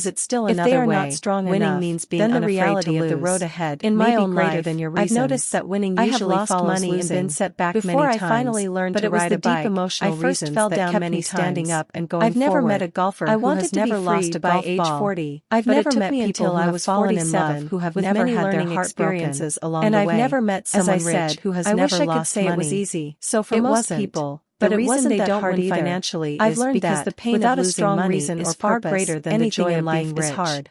because it's still If another they are way. not strong Winning enough, means being then the unafraid reality to of the lose. road ahead In may my be own greater life, than your I've reasons. noticed that winning I have usually lost follows money and losing. been set back Before many I times, finally learned but to it was ride the a deep bike, emotional I first reasons fell that down kept many me standing times. up and going I've never forward. met a golfer I who wanted has to be never free lost a by golf age ball. 40. I've But it never took met me people until who I have was fallen in 47 love who have with never many had their learning heart broken. experiences along And the I've way. never met As someone I said, rich who has I wish never I could lost say it was money. easy. So for It most wasn't. people, But the it reason wasn't they that don't hard win either. financially I've is learned because that the pain without of a losing strong money reason is or far purpose, greater than the anything joy in of life being is rich. hard.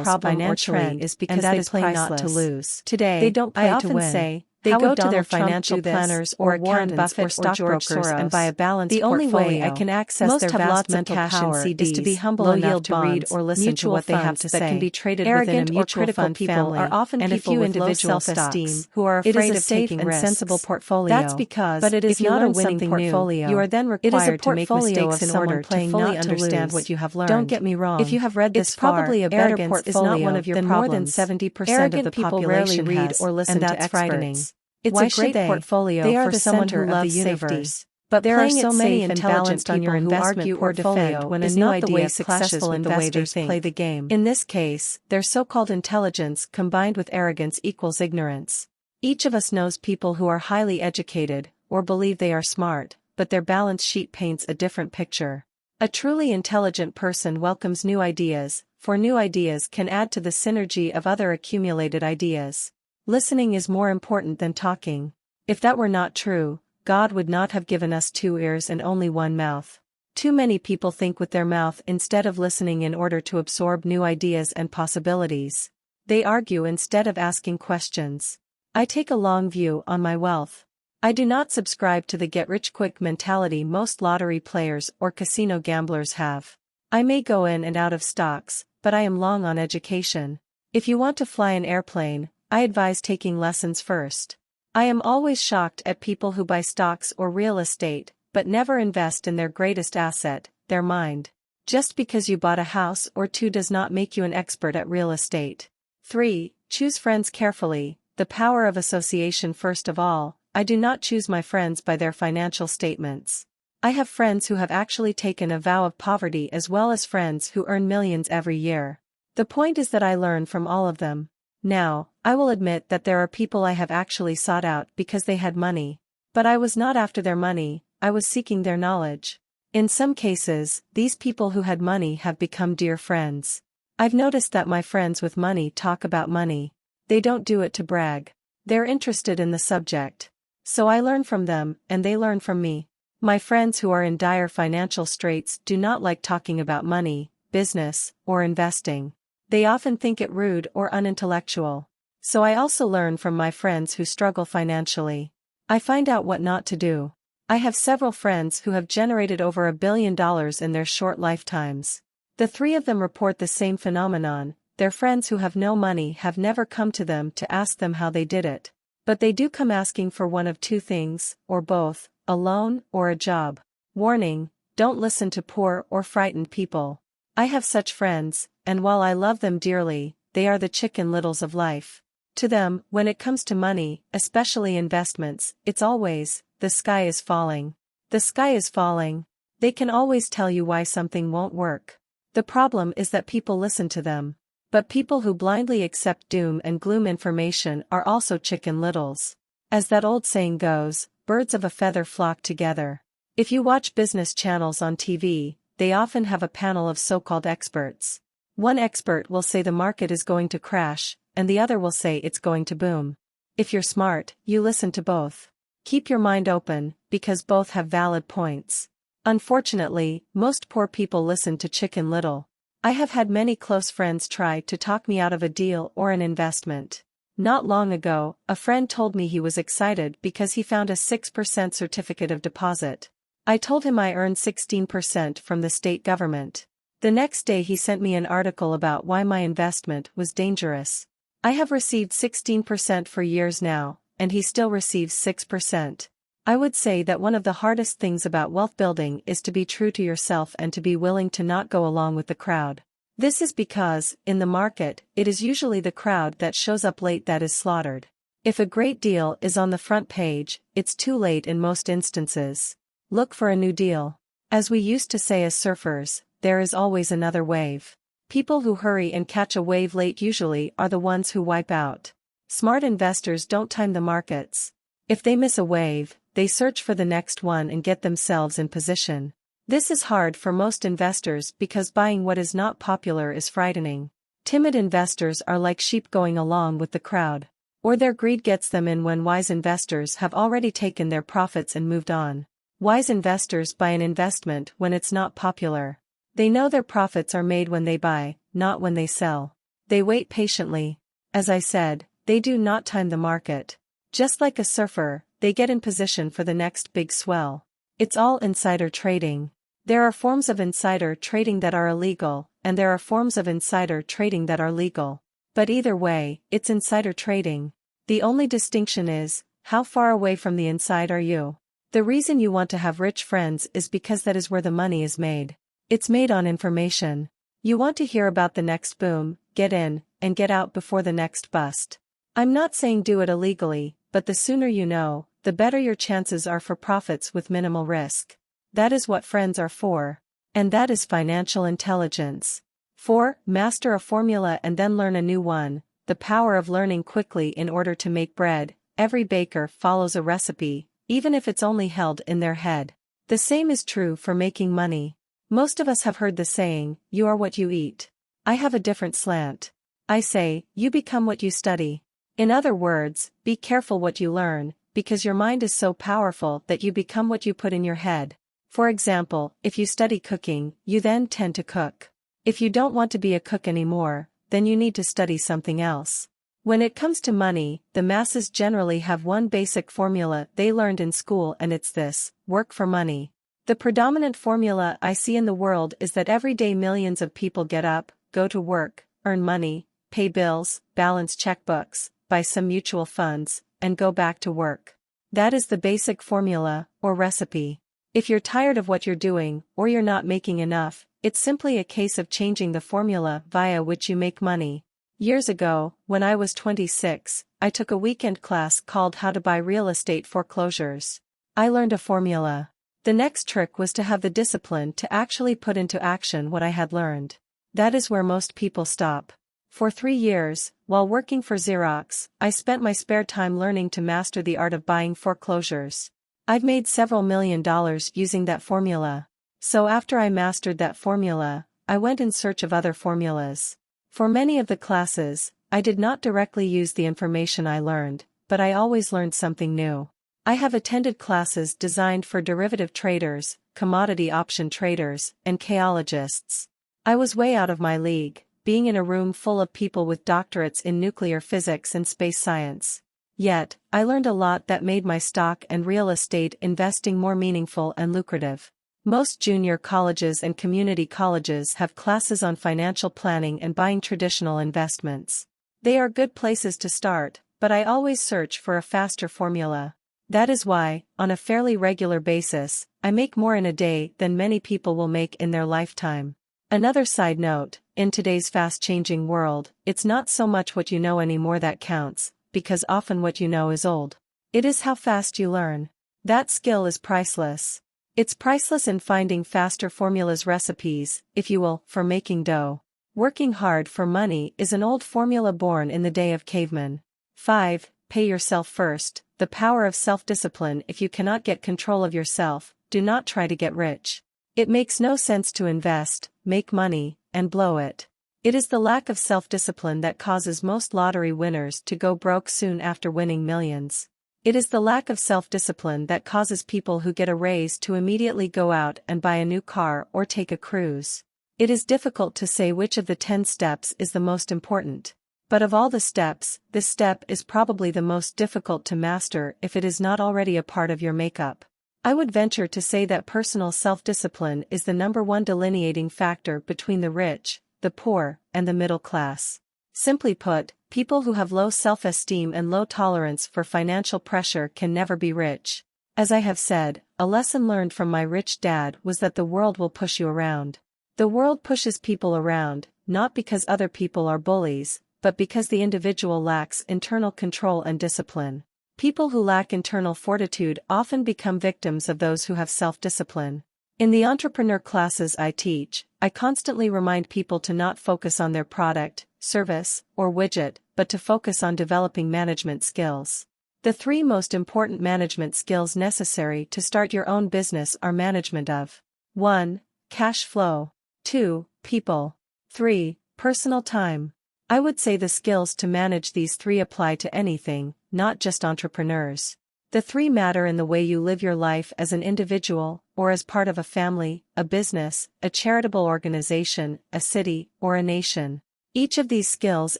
people's problem or financially trend, is and because that they is play not to priceless. lose. Today, They don't play I to often win. say, They how go would to their Donald Trump financial do this, planners or or Warren Karen Buffett Buffett or or George stockbrokers Soros, and buy a balanced the only portfolio. way I can access Most their have vast lots of mental cash and power CDs, is to be humble low enough yield to read bonds, or listen to mutual what they have funds to that say. can be traded Arrogant within a or mutual critical fund people family, are often and a people few with low individual self-esteem stocks who are It is afraid a of safe taking and risks. sensible portfolio. That's because, but it is if you not a learn winning something portfolio. new, you are then It is a required to make portfolio mistakes of in someone order to playing fully not to understand lose. what you have learned. Don't get me wrong. If you have read this It's probably far, a better arrogance is portfolio not one of your than problems. more than 70% of Arrogant the people population rarely read has, or listen and to that's experts. frightening. It's Why a great should they? portfolio They are for the someone center who of the loves universe. safety. But There are playing so it many safe and intelligent balanced on your people who investment argue or portfolio defend when a is new not the way idea clashes successful with the way they investors think. play the game. In this case, their so-called intelligence combined with arrogance equals ignorance. Each of us knows people who are highly educated, or believe they are smart, but their balance sheet paints a different picture. A truly intelligent person welcomes new ideas, for new ideas can add to the synergy of other accumulated ideas. Listening is more important than talking. If that were not true, God would not have given us 2 ears and only 1 mouth. Too many people think with their mouth instead of listening in order to absorb new ideas and possibilities. They argue instead of asking questions. I take a long view on my wealth. I do not subscribe to the get-rich-quick mentality most lottery players or casino gamblers have. I may go in and out of stocks, but I am long on education. If you want to fly an airplane, I advise taking lessons first. I am always shocked at people who buy stocks or real estate, but never invest in their greatest asset, their mind. Just because you bought a house or two does not make you an expert at real estate. 3. Choose friends carefully. The power of association. First of all, I do not choose my friends by their financial statements. I have friends who have actually taken a vow of poverty as well as friends who earn millions every year. The point is that I learn from all of them. Now, I will admit that there are people I have actually sought out because they had money. But I was not after their money, I was seeking their knowledge. In some cases, these people who had money have become dear friends. I've noticed that my friends with money talk about money. They don't do it to brag. They're interested in the subject. So I learn from them, and they learn from me. My friends who are in dire financial straits do not like talking about money, business, or investing. They often think it rude or unintellectual. So I also learn from my friends who struggle financially. I find out what not to do. I have several friends who have generated over $1 billion in their short lifetimes. The three of them report the same phenomenon. Their friends who have no money have never come to them to ask them how they did it. But they do come asking for one of two things, or both, a loan or a job. Warning: don't listen to poor or frightened people. I have such friends, and while I love them dearly, they are the Chicken Littles of life. To them, when it comes to money, especially investments, it's always, the sky is falling. The sky is falling. They can always tell you why something won't work. The problem is that people listen to them. But people who blindly accept doom and gloom information are also Chicken Littles. As that old saying goes, birds of a feather flock together. If you watch business channels on TV, they often have a panel of so-called experts. One expert will say the market is going to crash, and the other will say it's going to boom. If you're smart, you listen to both. Keep your mind open, because both have valid points. Unfortunately, most poor people listen to Chicken Little. I have had many close friends try to talk me out of a deal or an investment. Not long ago, a friend told me he was excited because he found a 6% certificate of deposit. I told him I earned 16% from the state government. The next day he sent me an article about why my investment was dangerous. I have received 16% for years now, and he still receives 6%. I would say that one of the hardest things about wealth building is to be true to yourself and to be willing to not go along with the crowd. This is because, in the market, it is usually the crowd that shows up late that is slaughtered. If a great deal is on the front page, it's too late in most instances. Look for a new deal. As we used to say as surfers, there is always another wave. People who hurry and catch a wave late usually are the ones who wipe out. Smart investors don't time the markets. If they miss a wave, they search for the next one and get themselves in position. This is hard for most investors because buying what is not popular is frightening. Timid investors are like sheep going along with the crowd. Or their greed gets them in when wise investors have already taken their profits and moved on. Wise investors buy an investment when it's not popular. They know their profits are made when they buy, not when they sell. They wait patiently. As I said, they do not time the market. Just like a surfer, they get in position for the next big swell. It's all insider trading. There are forms of insider trading that are illegal, and there are forms of insider trading that are legal. But either way, it's insider trading. The only distinction is, how far away from the inside are you? The reason you want to have rich friends is because that is where the money is made. It's made on information. You want to hear about the next boom, get in, and get out before the next bust. I'm not saying do it illegally, but the sooner you know, the better your chances are for profits with minimal risk. That is what friends are for. And that is financial intelligence. 4. Master a formula and then learn a new one. The power of learning quickly in order to make bread. Every baker follows a recipe, even if it's only held in their head. The same is true for making money. Most of us have heard the saying, you are what you eat. I have a different slant. I say, you become what you study. In other words, be careful what you learn, because your mind is so powerful that you become what you put in your head. For example, if you study cooking, you then tend to cook. If you don't want to be a cook anymore, then you need to study something else. When it comes to money, the masses generally have one basic formula they learned in school, and it's this: work for money. The predominant formula I see in the world is that every day millions of people get up, go to work, earn money, pay bills, balance checkbooks, buy some mutual funds, and go back to work. That is the basic formula, or recipe. If you're tired of what you're doing, or you're not making enough, it's simply a case of changing the formula via which you make money. Years ago, when I was 26, I took a weekend class called How to Buy Real Estate Foreclosures. I learned a formula. The next trick was to have the discipline to actually put into action what I had learned. That is where most people stop. For 3 years, while working for Xerox, I spent my spare time learning to master the art of buying foreclosures. I've made several $1,000,000 using that formula. So after I mastered that formula, I went in search of other formulas. For many of the classes, I did not directly use the information I learned, but I always learned something new. I have attended classes designed for derivative traders, commodity option traders, and chaologists. I was way out of my league, being in a room full of people with doctorates in nuclear physics and space science. Yet, I learned a lot that made my stock and real estate investing more meaningful and lucrative. Most junior colleges and community colleges have classes on financial planning and buying traditional investments. They are good places to start, but I always search for a faster formula. That is why, on a fairly regular basis, I make more in a day than many people will make in their lifetime. Another side note, in today's fast-changing world, it's not so much what you know anymore that counts, because often what you know is old. It is how fast you learn. That skill is priceless. It's priceless in finding faster formulas, recipes, if you will, for making dough. Working hard for money is an old formula born in the day of cavemen. 5. Pay yourself first. The power of self-discipline. If you cannot get control of yourself, do not try to get rich. It makes no sense to invest, make money, and blow it. It is the lack of self-discipline that causes most lottery winners to go broke soon after winning millions. It is the lack of self-discipline that causes people who get a raise to immediately go out and buy a new car or take a cruise. It is difficult to say which of the 10 steps is the most important. But of all the steps, this step is probably the most difficult to master if it is not already a part of your makeup. I would venture to say that personal self-discipline is the #1 delineating factor between the rich, the poor, and the middle class. Simply put, people who have low self-esteem and low tolerance for financial pressure can never be rich. As I have said, a lesson learned from my rich dad was that the world will push you around. The world pushes people around, not because other people are bullies, but because the individual lacks internal control and discipline. People who lack internal fortitude often become victims of those who have self-discipline. In the entrepreneur classes I teach, I constantly remind people to not focus on their product, service, or widget, but to focus on developing management skills. The 3 most important management skills necessary to start your own business are management of 1. Cash flow. 2. People. 3. Personal time. I would say the skills to manage these 3 apply to anything, not just entrepreneurs. The 3 matter in the way you live your life as an individual, or as part of a family, a business, a charitable organization, a city, or a nation. Each of these skills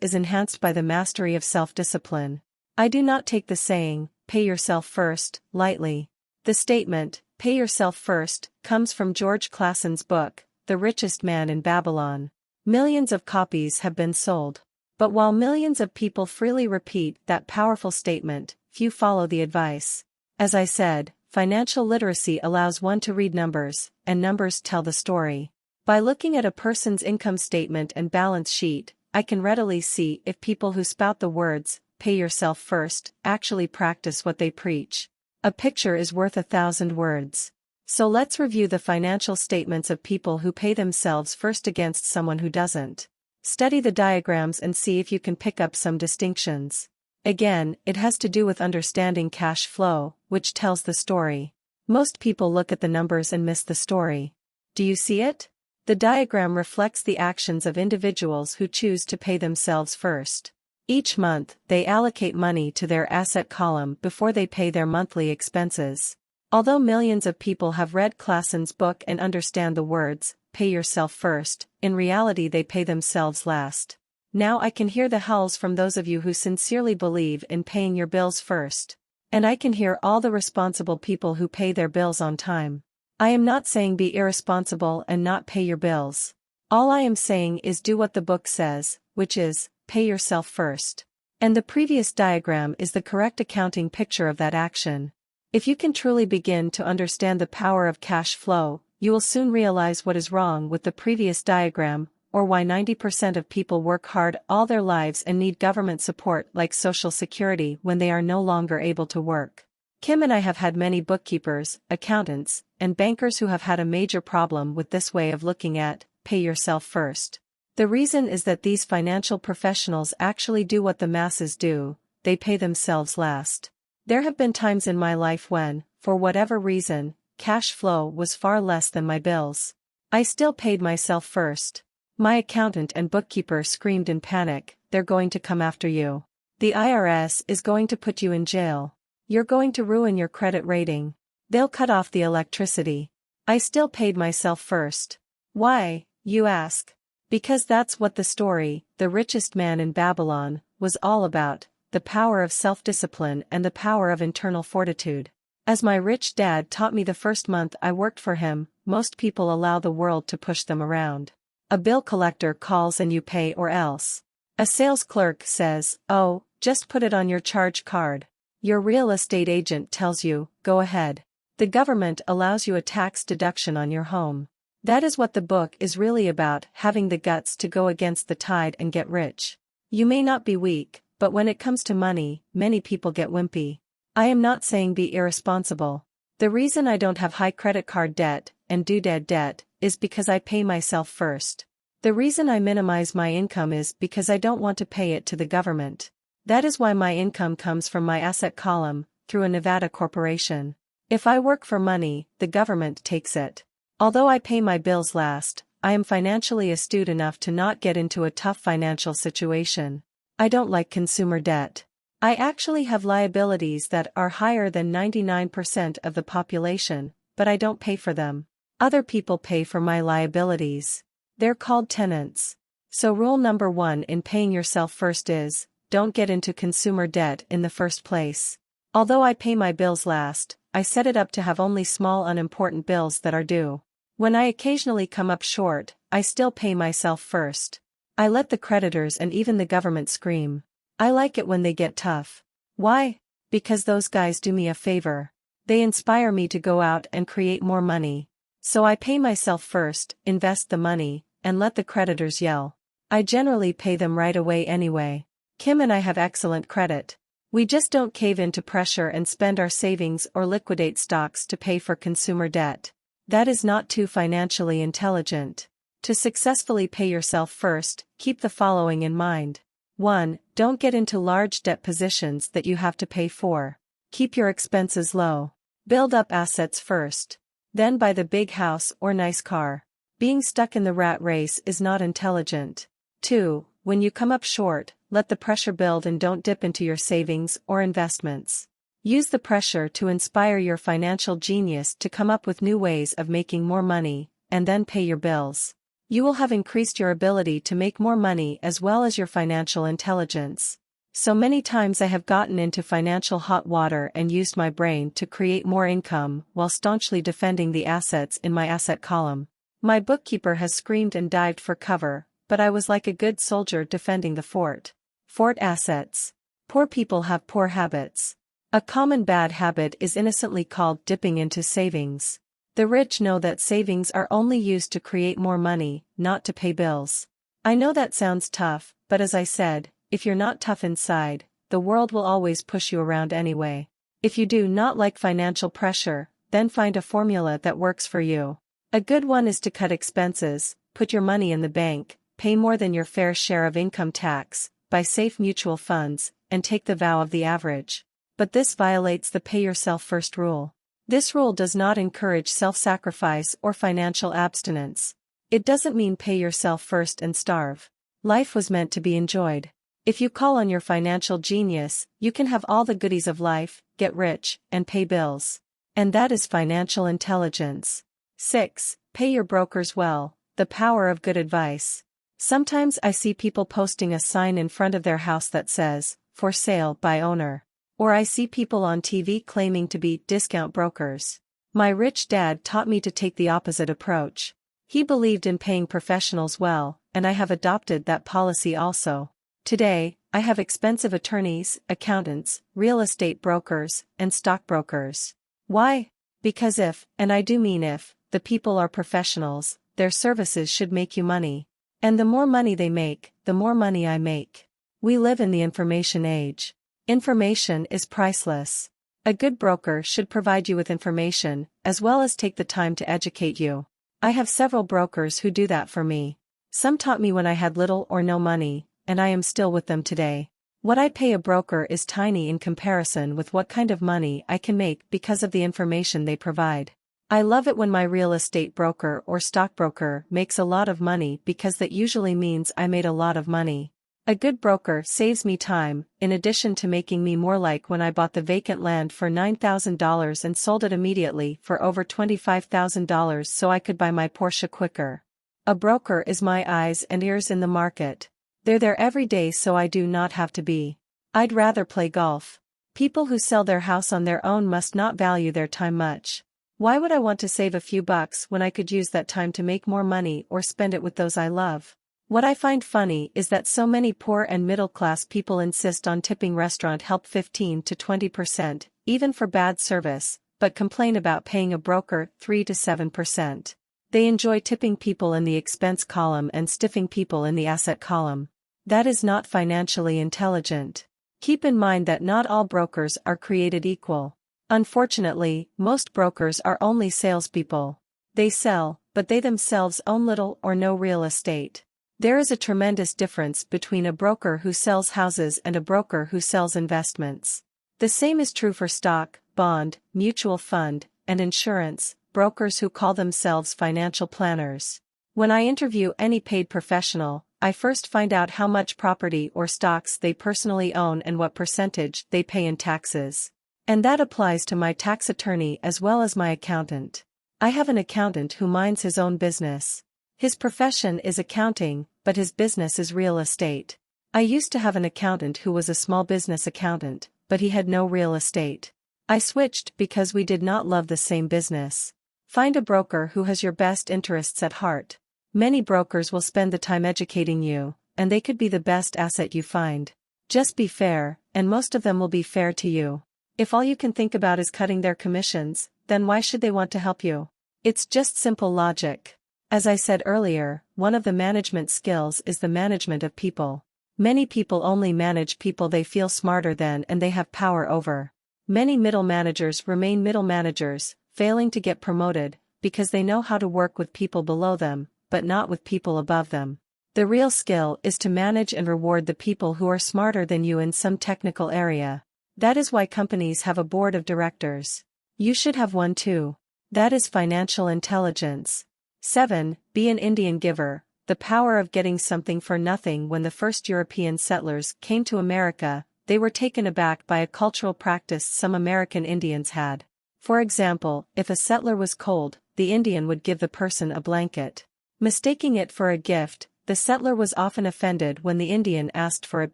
is enhanced by the mastery of self-discipline. I do not take the saying, "pay yourself first," lightly. The statement, "pay yourself first," comes from George Clason's book, The Richest Man in Babylon. Millions of copies have been sold. But while millions of people freely repeat that powerful statement, few follow the advice. As I said, financial literacy allows one to read numbers, and numbers tell the story. By looking at a person's income statement and balance sheet, I can readily see if people who spout the words, "pay yourself first," actually practice what they preach. A picture is worth 1,000 words. So let's review the financial statements of people who pay themselves first against someone who doesn't. Study the diagrams and see if you can pick up some distinctions. Again, it has to do with understanding cash flow, which tells the story. Most people look at the numbers and miss the story. Do you see it? The diagram reflects the actions of individuals who choose to pay themselves first. Each month, they allocate money to their asset column before they pay their monthly expenses. Although millions of people have read Klassen's book and understand the words, pay yourself first, in reality they pay themselves last. Now I can hear the howls from those of you who sincerely believe in paying your bills first. And I can hear all the responsible people who pay their bills on time. I am not saying be irresponsible and not pay your bills. All I am saying is do what the book says, which is, pay yourself first. And the previous diagram is the correct accounting picture of that action. If you can truly begin to understand the power of cash flow, you will soon realize what is wrong with the previous diagram, or why 90% of people work hard all their lives and need government support like Social Security when they are no longer able to work. Kim and I have had many bookkeepers, accountants, and bankers who have had a major problem with this way of looking at, pay yourself first. The reason is that these financial professionals actually do what the masses do, they pay themselves last. There have been times in my life when, for whatever reason, cash flow was far less than my bills. I still paid myself first. My accountant and bookkeeper screamed in panic, they're going to come after you. The IRS is going to put you in jail. You're going to ruin your credit rating. They'll cut off the electricity. I still paid myself first. Why, you ask? Because that's what the story, The Richest Man in Babylon, was all about. The power of self-discipline and the power of internal fortitude. As my rich dad taught me the first month I worked for him, most people allow the world to push them around. A bill collector calls and you pay or else. A sales clerk says, oh, just put it on your charge card. Your real estate agent tells you, go ahead. The government allows you a tax deduction on your home. That is what the book is really about, having the guts to go against the tide and get rich. You may not be weak, but when it comes to money, many people get wimpy. I am not saying be irresponsible. The reason I don't have high credit card debt and doodad debt is because I pay myself first. The reason I minimize my income is because I don't want to pay it to the government. That is why my income comes from my asset column, through a Nevada corporation. If I work for money, the government takes it. Although I pay my bills last, I am financially astute enough to not get into a tough financial situation. I don't like consumer debt. I actually have liabilities that are higher than 99% of the population, but I don't pay for them. Other people pay for my liabilities. They're called tenants. So rule number 1 in paying yourself first is, don't get into consumer debt in the first place. Although I pay my bills last, I set it up to have only small unimportant bills that are due. When I occasionally come up short, I still pay myself first. I let the creditors and even the government scream. I like it when they get tough. Why? Because those guys do me a favor. They inspire me to go out and create more money. So I pay myself first, invest the money, and let the creditors yell. I generally pay them right away anyway. Kim and I have excellent credit. We just don't cave into pressure and spend our savings or liquidate stocks to pay for consumer debt. That is not too financially intelligent. To successfully pay yourself first, keep the following in mind. 1. Don't get into large debt positions that you have to pay for. Keep your expenses low. Build up assets first. Then buy the big house or nice car. Being stuck in the rat race is not intelligent. 2. When you come up short, let the pressure build and don't dip into your savings or investments. Use the pressure to inspire your financial genius to come up with new ways of making more money, and then pay your bills. You will have increased your ability to make more money as well as your financial intelligence. So many times I have gotten into financial hot water and used my brain to create more income while staunchly defending the assets in my asset column. My bookkeeper has screamed and dived for cover, but I was like a good soldier defending the fort. Fort assets. Poor people have poor habits. A common bad habit is innocently called dipping into savings. The rich know that savings are only used to create more money, not to pay bills. I know that sounds tough, but as I said, if you're not tough inside, the world will always push you around anyway. If you do not like financial pressure, then find a formula that works for you. A good one is to cut expenses, put your money in the bank, pay more than your fair share of income tax, buy safe mutual funds, and take the vow of the average. But this violates the pay yourself first rule. This rule does not encourage self-sacrifice or financial abstinence. It doesn't mean pay yourself first and starve. Life was meant to be enjoyed. If you call on your financial genius, you can have all the goodies of life, get rich, and pay bills. And that is financial intelligence. 6. Pay your brokers well. The power of good advice. Sometimes I see people posting a sign in front of their house that says, "For sale by owner." Or I see people on TV claiming to be discount brokers. My rich dad taught me to take the opposite approach. He believed in paying professionals well, and I have adopted that policy also. Today, I have expensive attorneys, accountants, real estate brokers, and stockbrokers. Why? Because if, and I do mean if, the people are professionals, their services should make you money. And the more money they make, the more money I make. We live in the information age. Information is priceless. A good broker should provide you with information, as well as take the time to educate you. I have several brokers who do that for me. Some taught me when I had little or no money, and I am still with them today. What I pay a broker is tiny in comparison with what kind of money I can make because of the information they provide. I love it when my real estate broker or stockbroker makes a lot of money because that usually means I made a lot of money. A good broker saves me time, in addition to making me more like when I bought the vacant land for $9,000 and sold it immediately for over $25,000 so I could buy my Porsche quicker. A broker is my eyes and ears in the market. They're there every day so I do not have to be. I'd rather play golf. People who sell their house on their own must not value their time much. Why would I want to save a few bucks when I could use that time to make more money or spend it with those I love? What I find funny is that so many poor and middle-class people insist on tipping restaurant help 15 to 20%, even for bad service, but complain about paying a broker 3 to 7%. They enjoy tipping people in the expense column and stiffing people in the asset column. That is not financially intelligent. Keep in mind that not all brokers are created equal. Unfortunately, most brokers are only salespeople. They sell, but they themselves own little or no real estate. There is a tremendous difference between a broker who sells houses and a broker who sells investments. The same is true for stock, bond, mutual fund, and insurance, brokers who call themselves financial planners. When I interview any paid professional, I first find out how much property or stocks they personally own and what percentage they pay in taxes. And that applies to my tax attorney as well as my accountant. I have an accountant who minds his own business. His profession is accounting, but his business is real estate. I used to have an accountant who was a small business accountant, but he had no real estate. I switched because we did not love the same business. Find a broker who has your best interests at heart. Many brokers will spend the time educating you, and they could be the best asset you find. Just be fair, and most of them will be fair to you. If all you can think about is cutting their commissions, then why should they want to help you? It's just simple logic. As I said earlier, one of the management skills is the management of people. Many people only manage people they feel smarter than and they have power over. Many middle managers remain middle managers, failing to get promoted, because they know how to work with people below them, but not with people above them. The real skill is to manage and reward the people who are smarter than you in some technical area. That is why companies have a board of directors. You should have one too. That is financial intelligence. 7. Be an Indian giver. The power of getting something for nothing. When the first European settlers came to America, they were taken aback by a cultural practice some American Indians had. For example, if a settler was cold, the Indian would give the person a blanket. Mistaking it for a gift, the settler was often offended when the Indian asked for it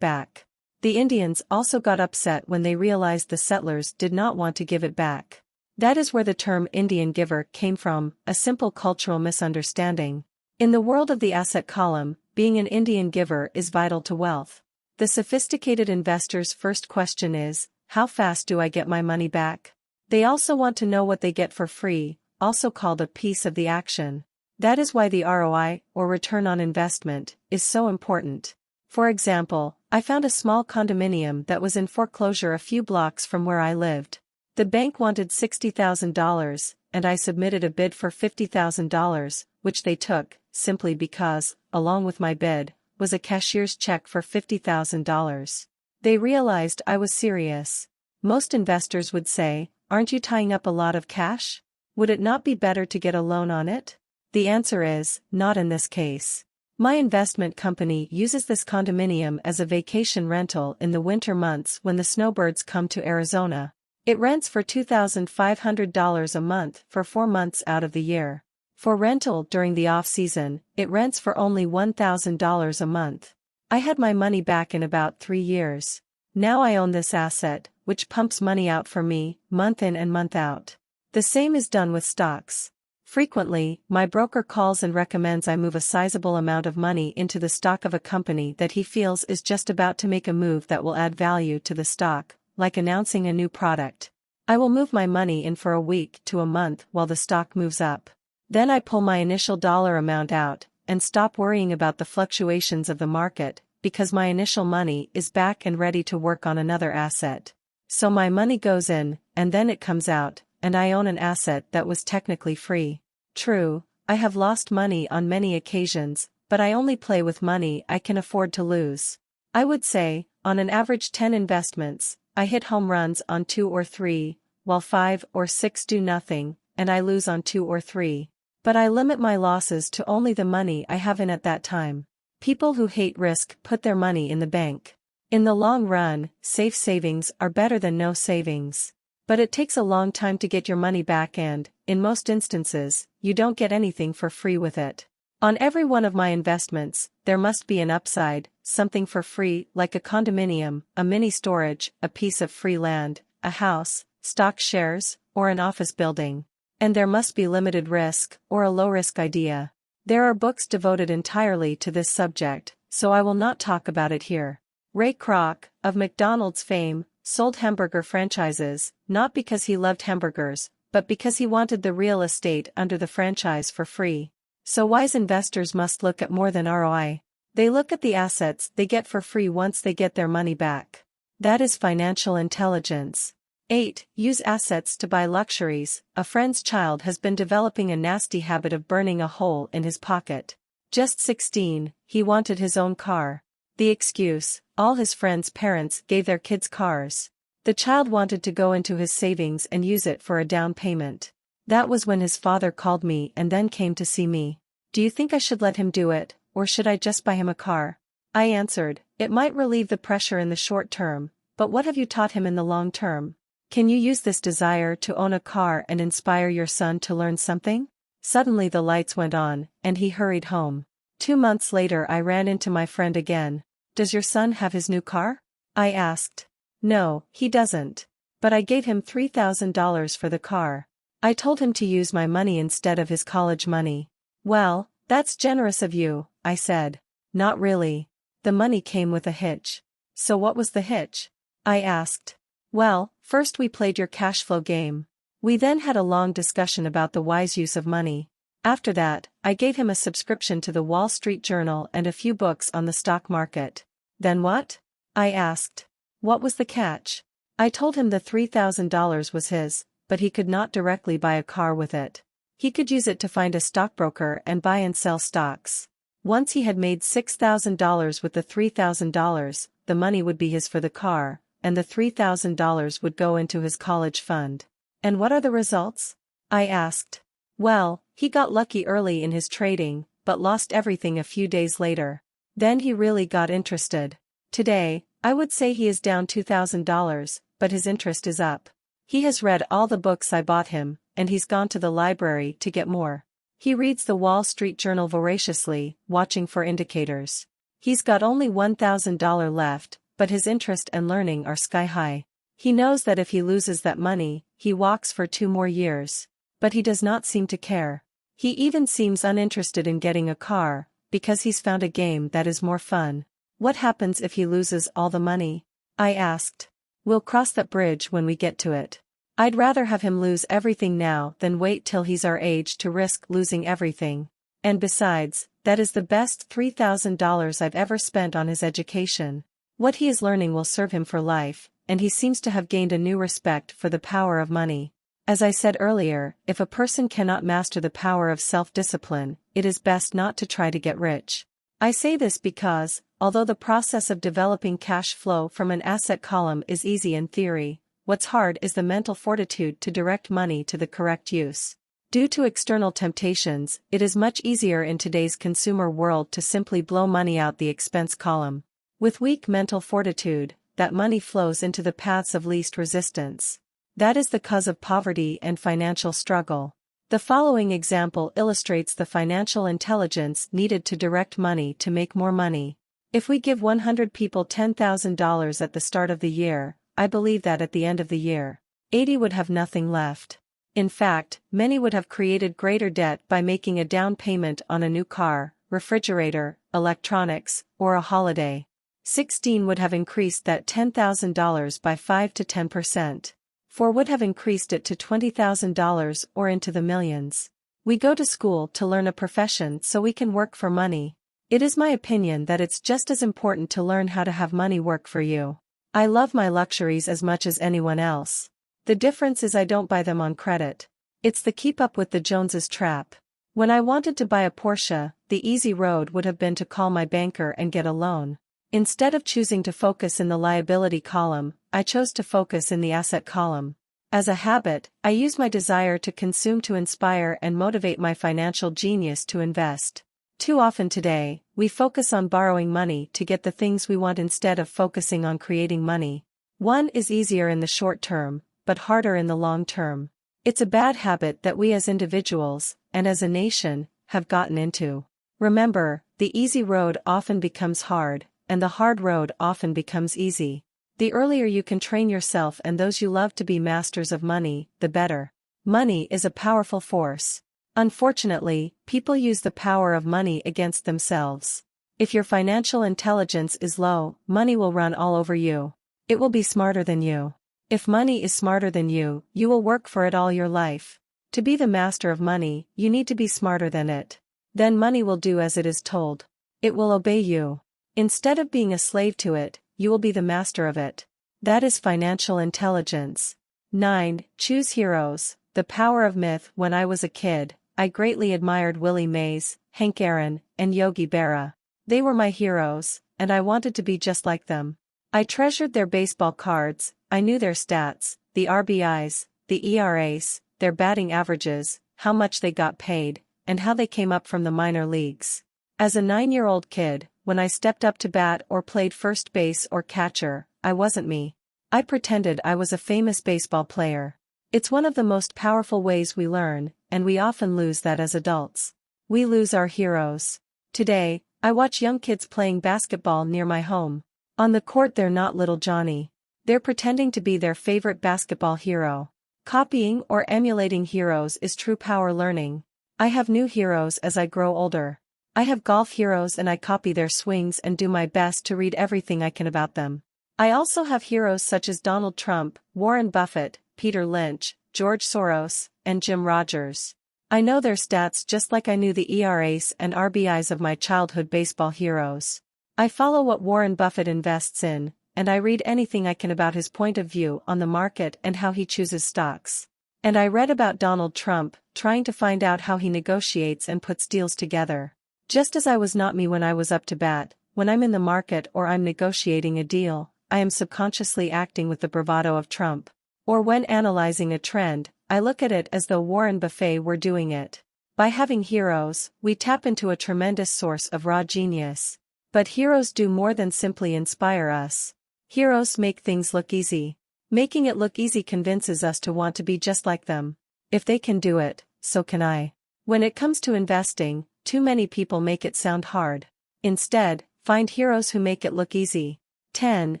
back. The Indians also got upset when they realized the settlers did not want to give it back. That is where the term Indian giver came from, a simple cultural misunderstanding. In the world of the asset column, being an Indian giver is vital to wealth. The sophisticated investor's first question is, how fast do I get my money back? They also want to know what they get for free, also called a piece of the action. That is why the ROI, or return on investment, is so important. For example, I found a small condominium that was in foreclosure a few blocks from where I lived. The bank wanted $60,000, and I submitted a bid for $50,000, which they took, simply because, along with my bid, was a cashier's check for $50,000. They realized I was serious. Most investors would say, "Aren't you tying up a lot of cash? Would it not be better to get a loan on it?" The answer is, not in this case. My investment company uses this condominium as a vacation rental in the winter months when the snowbirds come to Arizona. It rents for $2,500 a month for 4 months out of the year. For rental during the off-season, it rents for only $1,000 a month. I had my money back in about 3 years. Now I own this asset, which pumps money out for me, month in and month out. The same is done with stocks. Frequently, my broker calls and recommends I move a sizable amount of money into the stock of a company that he feels is just about to make a move that will add value to the stock, like announcing a new product. I will move my money in for a week to a month while the stock moves up. Then I pull my initial dollar amount out, and stop worrying about the fluctuations of the market, because my initial money is back and ready to work on another asset. So my money goes in, and then it comes out, and I own an asset that was technically free. True, I have lost money on many occasions, but I only play with money I can afford to lose. I would say, on an average 10 investments, I hit home runs on 2 or 3, while 5 or 6 do nothing, and I lose on 2 or 3. But I limit my losses to only the money I have in at that time. People who hate risk put their money in the bank. In the long run, safe savings are better than no savings. But it takes a long time to get your money back and, in most instances, you don't get anything for free with it. On every one of my investments, there must be an upside, something for free like a condominium, a mini storage, a piece of free land, a house, stock shares, or an office building. And there must be limited risk, or a low-risk idea. There are books devoted entirely to this subject, so I will not talk about it here. Ray Kroc, of McDonald's fame, sold hamburger franchises, not because he loved hamburgers, but because he wanted the real estate under the franchise for free. So wise investors must look at more than ROI. They look at the assets they get for free once they get their money back. That is financial intelligence. 8. Use assets to buy luxuries. A friend's child has been developing a nasty habit of burning a hole in his pocket. Just 16, he wanted his own car. The excuse: all his friends' parents gave their kids cars. The child wanted to go into his savings and use it for a down payment. That was when his father called me and then came to see me. Do you think I should let him do it, or should I just buy him a car? I answered, it might relieve the pressure in the short term, but what have you taught him in the long term? Can you use this desire to own a car and inspire your son to learn something? Suddenly the lights went on, and he hurried home. 2 months later I ran into my friend again. Does your son have his new car? I asked. No, he doesn't. But I gave him $3,000 for the car. I told him to use my money instead of his college money. Well, that's generous of you, I said. Not really. The money came with a hitch. So what was the hitch? I asked. Well, first we played your cash flow game. We then had a long discussion about the wise use of money. After that, I gave him a subscription to the Wall Street Journal and a few books on the stock market. Then what? I asked. What was the catch? I told him the $3,000 was his, but he could not directly buy a car with it. He could use it to find a stockbroker and buy and sell stocks. Once he had made $6,000 with the $3,000, the money would be his for the car, and the $3,000 would go into his college fund. And what are the results? I asked. Well, he got lucky early in his trading, but lost everything a few days later. Then he really got interested. Today, I would say he is down $2,000, but his interest is up. He has read all the books I bought him, and he's gone to the library to get more. He reads the Wall Street Journal voraciously, watching for indicators. He's got only $1,000 left, but his interest and learning are sky high. He knows that if he loses that money, he walks for 2 more years. But he does not seem to care. He even seems uninterested in getting a car, because he's found a game that is more fun. What happens if he loses all the money? I asked. We'll cross that bridge when we get to it. I'd rather have him lose everything now than wait till he's our age to risk losing everything. And besides, that is the best $3,000 I've ever spent on his education. What he is learning will serve him for life, and he seems to have gained a new respect for the power of money. As I said earlier, if a person cannot master the power of self-discipline, it is best not to try to get rich. I say this because, although the process of developing cash flow from an asset column is easy in theory, what's hard is the mental fortitude to direct money to the correct use. Due to external temptations, it is much easier in today's consumer world to simply blow money out the expense column. With weak mental fortitude, that money flows into the paths of least resistance. That is the cause of poverty and financial struggle. The following example illustrates the financial intelligence needed to direct money to make more money. If we give 100 people $10,000 at the start of the year, I believe that at the end of the year, 80 would have nothing left. In fact, many would have created greater debt by making a down payment on a new car, refrigerator, electronics, or a holiday. 16 would have increased that $10,000 by 5 to 10%. 4 would have increased it to $20,000 or into the millions. We go to school to learn a profession so we can work for money. It is my opinion that it's just as important to learn how to have money work for you. I love my luxuries as much as anyone else. The difference is I don't buy them on credit. It's the keep up with the Joneses trap. When I wanted to buy a Porsche, the easy road would have been to call my banker and get a loan. Instead of choosing to focus in the liability column, I chose to focus in the asset column. As a habit, I use my desire to consume to inspire and motivate my financial genius to invest. Too often today, we focus on borrowing money to get the things we want instead of focusing on creating money. One is easier in the short term, but harder in the long term. It's a bad habit that we as individuals, and as a nation, have gotten into. Remember, the easy road often becomes hard, and the hard road often becomes easy. The earlier you can train yourself and those you love to be masters of money, the better. Money is a powerful force. Unfortunately, people use the power of money against themselves. If your financial intelligence is low, money will run all over you. It will be smarter than you. If money is smarter than you, you will work for it all your life. To be the master of money, you need to be smarter than it. Then money will do as it is told. It will obey you. Instead of being a slave to it, you will be the master of it. That is financial intelligence. 9. Choose heroes. The power of myth. When I was a kid, I greatly admired Willie Mays, Hank Aaron, and Yogi Berra. They were my heroes, and I wanted to be just like them. I treasured their baseball cards, I knew their stats, the RBIs, the ERAs, their batting averages, how much they got paid, and how they came up from the minor leagues. As a 9-year-old kid, when I stepped up to bat or played first base or catcher, I wasn't me. I pretended I was a famous baseball player. It's one of the most powerful ways we learn, and we often lose that as adults. We lose our heroes. Today, I watch young kids playing basketball near my home. On the court they're not little Johnny. They're pretending to be their favorite basketball hero. Copying or emulating heroes is true power learning. I have new heroes as I grow older. I have golf heroes and I copy their swings and do my best to read everything I can about them. I also have heroes such as Donald Trump, Warren Buffett, Peter Lynch, George Soros, and Jim Rogers. I know their stats just like I knew the ERAs and RBIs of my childhood baseball heroes. I follow what Warren Buffett invests in, and I read anything I can about his point of view on the market and how he chooses stocks. And I read about Donald Trump, trying to find out how he negotiates and puts deals together. Just as I was not me when I was up to bat, when I'm in the market or I'm negotiating a deal, I am subconsciously acting with the bravado of Trump. Or when analyzing a trend, I look at it as though Warren Buffett were doing it. By having heroes, we tap into a tremendous source of raw genius. But heroes do more than simply inspire us. Heroes make things look easy. Making it look easy convinces us to want to be just like them. If they can do it, so can I. When it comes to investing, too many people make it sound hard. Instead, find heroes who make it look easy. 10.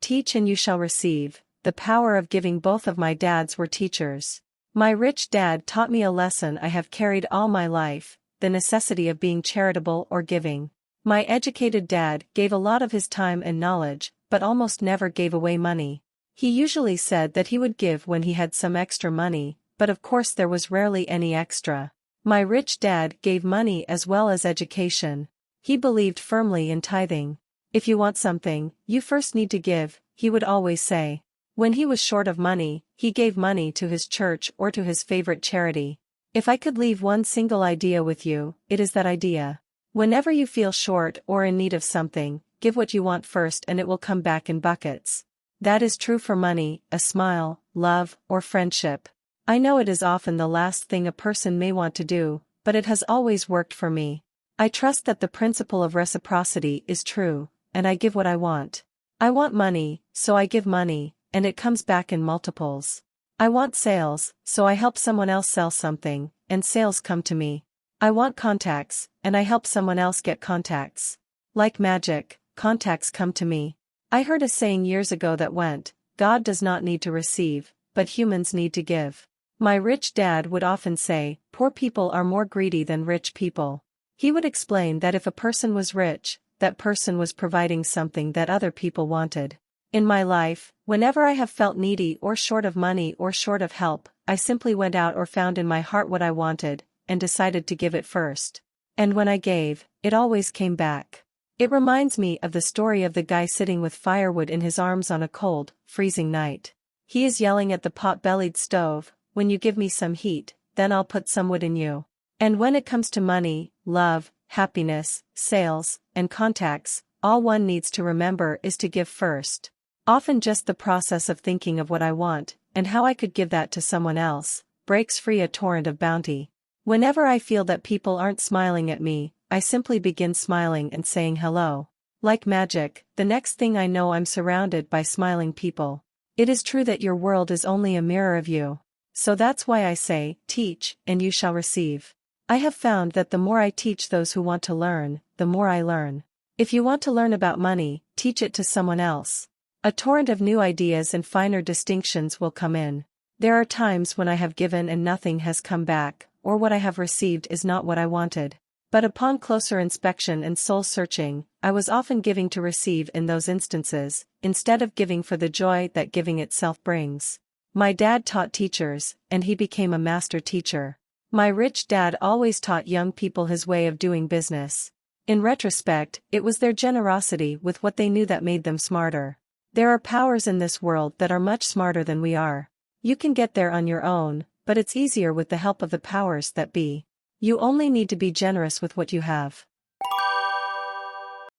Teach and you shall receive. The power of giving. Both of my dads were teachers. My rich dad taught me a lesson I have carried all my life, the necessity of being charitable or giving. My educated dad gave a lot of his time and knowledge, but almost never gave away money. He usually said that he would give when he had some extra money, but of course there was rarely any extra. My rich dad gave money as well as education. He believed firmly in tithing. If you want something, you first need to give, he would always say. When he was short of money, he gave money to his church or to his favorite charity. If I could leave one single idea with you, it is that idea. Whenever you feel short or in need of something, give what you want first and it will come back in buckets. That is true for money, a smile, love, or friendship. I know it is often the last thing a person may want to do, but it has always worked for me. I trust that the principle of reciprocity is true, and I give what I want. I want money, so I give money, and it comes back in multiples. I want sales, so I help someone else sell something, and sales come to me. I want contacts, and I help someone else get contacts. Like magic, contacts come to me. I heard a saying years ago that went, God does not need to receive, but humans need to give. My rich dad would often say, poor people are more greedy than rich people. He would explain that if a person was rich, that person was providing something that other people wanted. In my life, whenever I have felt needy or short of money or short of help, I simply went out or found in my heart what I wanted, and decided to give it first. And when I gave, it always came back. It reminds me of the story of the guy sitting with firewood in his arms on a cold, freezing night. He is yelling at the pot-bellied stove, when you give me some heat, then I'll put some wood in you. And when it comes to money, love, happiness, sales, and contacts, all one needs to remember is to give first. Often just the process of thinking of what I want, and how I could give that to someone else, breaks free a torrent of bounty. Whenever I feel that people aren't smiling at me, I simply begin smiling and saying hello. Like magic, the next thing I know I'm surrounded by smiling people. It is true that your world is only a mirror of you. So that's why I say, teach, and you shall receive. I have found that the more I teach those who want to learn, the more I learn. If you want to learn about money, teach it to someone else. A torrent of new ideas and finer distinctions will come in. There are times when I have given and nothing has come back, or what I have received is not what I wanted. But upon closer inspection and soul-searching, I was often giving to receive in those instances, instead of giving for the joy that giving itself brings. My dad taught teachers, and he became a master teacher. My rich dad always taught young people his way of doing business. In retrospect, it was their generosity with what they knew that made them smarter. There are powers in this world that are much smarter than we are. You can get there on your own, but it's easier with the help of the powers that be. You only need to be generous with what you have.